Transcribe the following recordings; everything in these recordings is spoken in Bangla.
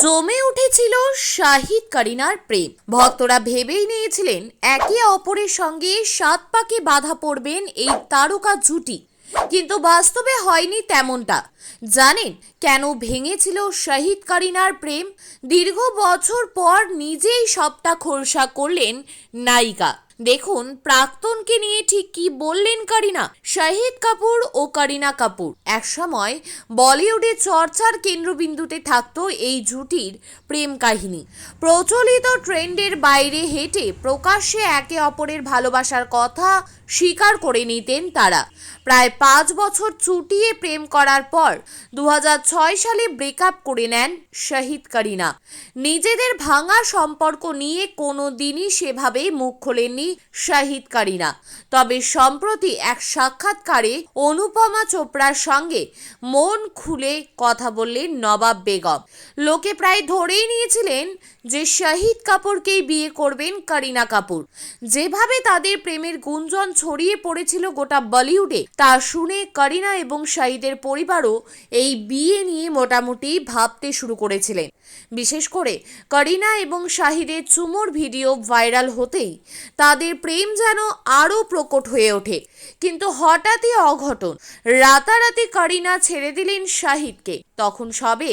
জমে উঠেছিল শাহিদ করিনার প্রেম। ভক্তরা ভেবেই নিয়েছিলেন একে অপরের সঙ্গে সাত পাকে বাঁধা পড়বেন এই তারকা জুটি, কিন্তু বাস্তবে হয়নি তেমনটা। জানেন কেন ভেঙেছিল শাহিদ করিনার প্রেম? দীর্ঘ বছর পর নিজেই সবটা খোলসা করলেন নায়িকা। দেখুন প্রাক্তনকে নিয়ে ঠিক কি বললেন করিনা। শাহিদ কাপুর ও করিনা কাপুর একসময় বলিউডে চর্চার কেন্দ্রবিন্দুতে থাকতো এই জুটির প্রেম কাহিনী। প্রচলিত ট্রেন্ডের বাইরে হেঁটে প্রকাশ্যে একে অপরের ভালোবাসার কথা স্বীকার করে নিতেন তারা। প্রায় 5 বছর চুটিয়ে প্রেম করার পর 2006 সালে ব্রেকআপ করে নেন শাহিদ করিনা। নিজেদের ভাঙা সম্পর্ক নিয়ে কোনো দিনই সেভাবে মুখ খোলেননি শাহিদ করিনা। তবে সম্প্রতি এক সাক্ষাৎকারে অনুপমা চোপড়ার সঙ্গে মন খুলে কথা বললেন নবাব বেগম। লোকে প্রায় ধরেই নিয়েছিলেন যে শাহিদ কাপুরকেই বিয়ে করবেন করিনা কাপুর। যেভাবে তাদের প্রেমের গুঞ্জন ছড়িয়ে পড়েছিল গোটা বলিউডে, তা শুনে করিনা এবং শাহিদের পরিবারও এই বিয়ে নিয়ে মোটামুটি ভাবতে শুরু করেছিলেন। বিশেষ করে করিনা এবং শাহিদের চুমুর ভিডিও ভাইরাল হতেই তাদের প্রেম যেন আরও প্রকট হয়ে ওঠে। কিন্তু হঠাৎই অঘটন, রাতারাতি করিনা ছেড়ে দিলেন শাহিদকে। তখন সবে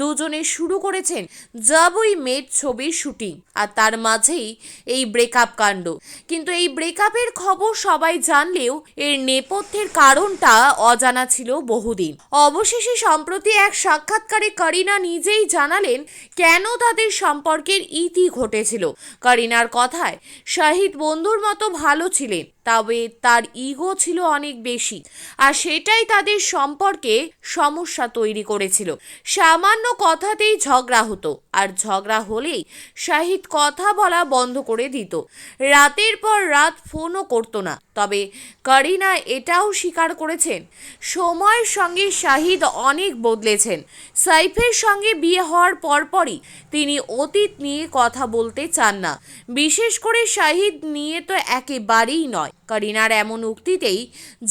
দুজনে শুরু করেছেন জব উই মেট ছবির শুটিং, আর তার মাঝেই এই ব্রেকআপ কাণ্ড। কিন্তু এই ব্রেকআপের খবর সবাই জানলেও এর নেপথ্যের কারণটা অজানা ছিল বহুদিন। অবশেষে সম্প্রতি এক সাক্ষাৎকারে করিনা নিজেই জানালেন কেন তাদের সম্পর্কের ইতি ঘটেছিল। করিনার কথায়, শাহিদ বন্ধুর মতো ভালো ছিলেন, তবে তার ইগো ছিল অনেক বেশি, আর সেটাই তাদের সম্পর্কে সমস্যা তৈরি করেছিল। সামান্য কথাতেই ঝগড়া হতো, আর ঝগড়া হলেই শাহিদ কথা বলা বন্ধ করে দিত। রাতের পর রাত ফোনও করতো না। তবে করিনা এটাও স্বীকার করেছেন, সময়ের সঙ্গে শাহিদ অনেক বদলেছেন। সাইফের সঙ্গে বিয়ে হওয়ার পরপরই তিনি অতীত নিয়ে কথা বলতে চান না, বিশেষ করে শাহিদ নিয়ে তো একেবারেই নয়। করিনার এমন উক্তিতেই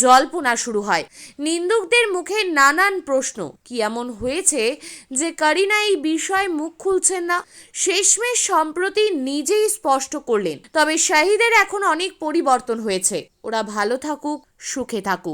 জল্পনা শুরু হয়। নিন্দুকদের মুখে নানান প্রশ্ন, কি এমন হয়েছে যে করিনা এই বিষয়ে মুখ খুলছেন না? শেষমেশ সম্প্রতি নিজেই স্পষ্ট করলেন, তবে শাহিদের এখন অনেক পরিবর্তন হয়েছে। ওরা ভালো থাকুক, সুখে থাকুক।